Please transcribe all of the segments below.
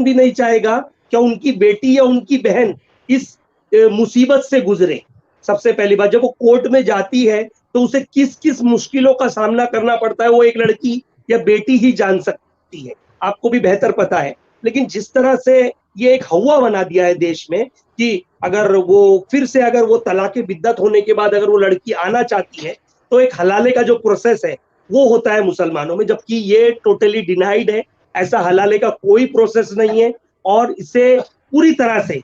भी नहीं चाहेगा कि उनकी बेटी या उनकी बहन इस मुसीबत से गुजरे। सबसे पहली बात, जब वो कोर्ट में जाती है तो उसे किस किस मुश्किलों का सामना करना पड़ता है वो एक लड़की या बेटी ही जान सकती है, आपको भी बेहतर पता है। लेकिन जिस तरह से ये एक हवा बना दिया है देश में कि अगर वो फिर से अगर वो तलाक बिद्दत होने के बाद अगर वो लड़की आना चाहती है तो एक हलाले का जो प्रोसेस है वो होता है मुसलमानों में, जबकि ये टोटली डिनाइड है। ऐसा हलाले का कोई प्रोसेस नहीं है और इसे पूरी तरह से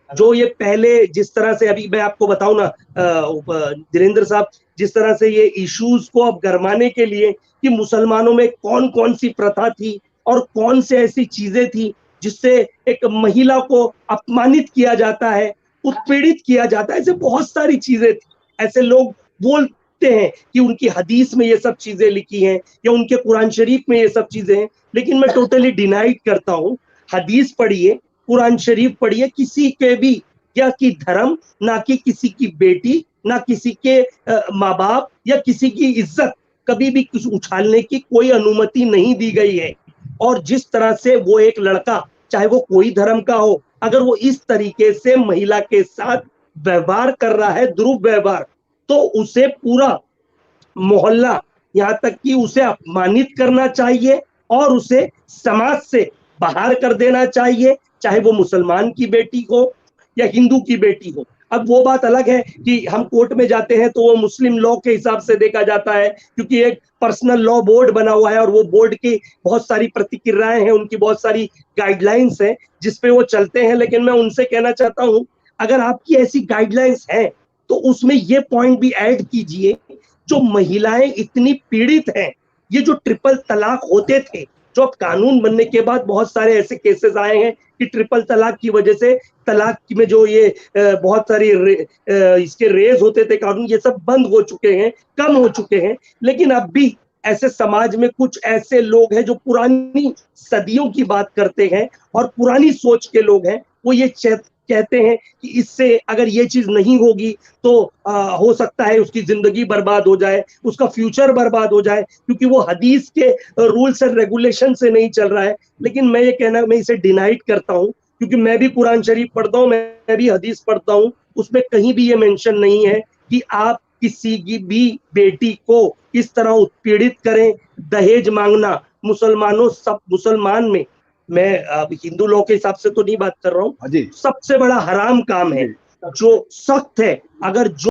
जो ये पहले जिस तरह से, अभी मैं आपको बताऊं ना धीरेन्द्र साहब, जिस तरह से ये इश्यूज को अब गरमाने के लिए कि मुसलमानों में कौन कौन सी प्रथा थी और कौन से ऐसी चीजें थी जिससे एक महिला को अपमानित किया जाता है, उत्पीड़ित किया जाता है, ऐसे बहुत सारी चीजें थी। ऐसे लोग बोलते हैं कि उनकी हदीस में ये सब चीजें लिखी हैं या उनके कुरान शरीफ में ये सब चीजें हैं, लेकिन मैं टोटली डिनाइड करता हूं। हदीस पढ़िए, कुरान शरीफ पढ़िए, किसी के भी या कि धर्म, ना कि किसी की बेटी, ना किसी के माँ बाप या किसी की इज्जत कभी भी कुछ उछालने की कोई अनुमति नहीं दी गई है। और जिस तरह से वो एक लड़का, चाहे वो कोई धर्म का हो, अगर वो इस तरीके से महिला के साथ व्यवहार कर रहा है, दुर्व्यवहार, तो उसे पूरा मोहल्ला, यहाँ तक कि उसे अपमानित करना चाहिए और उसे समाज से बाहर कर देना चाहिए, चाहे वो मुसलमान की बेटी हो या हिंदू की बेटी हो। अब वो बात अलग है कि हम कोर्ट में जाते हैं तो वो मुस्लिम लॉ के हिसाब से देखा जाता है, क्योंकि एक पर्सनल लॉ बोर्ड बना हुआ है और वो बोर्ड की बहुत सारी प्रतिक्रियाएं हैं, उनकी बहुत सारी गाइडलाइंस हैं जिसपे वो चलते हैं। लेकिन मैं उनसे कहना चाहता हूं, अगर आपकी ऐसी गाइडलाइंस है तो उसमें ये पॉइंट भी ऐड कीजिए, जो महिलाएं इतनी पीड़ित हैं, ये जो ट्रिपल तलाक होते थे, जो अब कानून बनने के बाद बहुत सारे ऐसे केसेस आए हैं कि ट्रिपल तलाक की वजह से तलाक में जो ये बहुत सारी इसके रेज होते थे कानून, ये सब बंद हो चुके हैं, कम हो चुके हैं। लेकिन अब भी ऐसे समाज में कुछ ऐसे लोग हैं जो पुरानी सदियों की बात करते हैं और पुरानी सोच के लोग हैं, वो ये कहते हैं कि इससे अगर ये चीज नहीं होगी तो हो सकता है उसकी जिंदगी बर्बाद हो जाए, उसका फ्यूचर बर्बाद हो जाए, क्योंकि वो हदीस के रूल्स एंड रेगुलेशन से नहीं चल रहा है। लेकिन मैं ये कहना, मैं इसे डिनाइट करता हूं, क्योंकि मैं भी कुरान शरीफ पढ़ता हूं, मैं भी हदीस पढ़ता हूं, उसमें कहीं भी ये मेंशन नहीं है कि आप किसी की भी बेटी को इस तरह उत्पीड़ित करें। दहेज मांगना मुसलमानों, सब मुसलमान में, मैं हिंदू लॉ के हिसाब से तो नहीं बात कर रहा हूँ, हाँ जी, सबसे बड़ा हराम काम है जी। जो सख्त है। अगर जो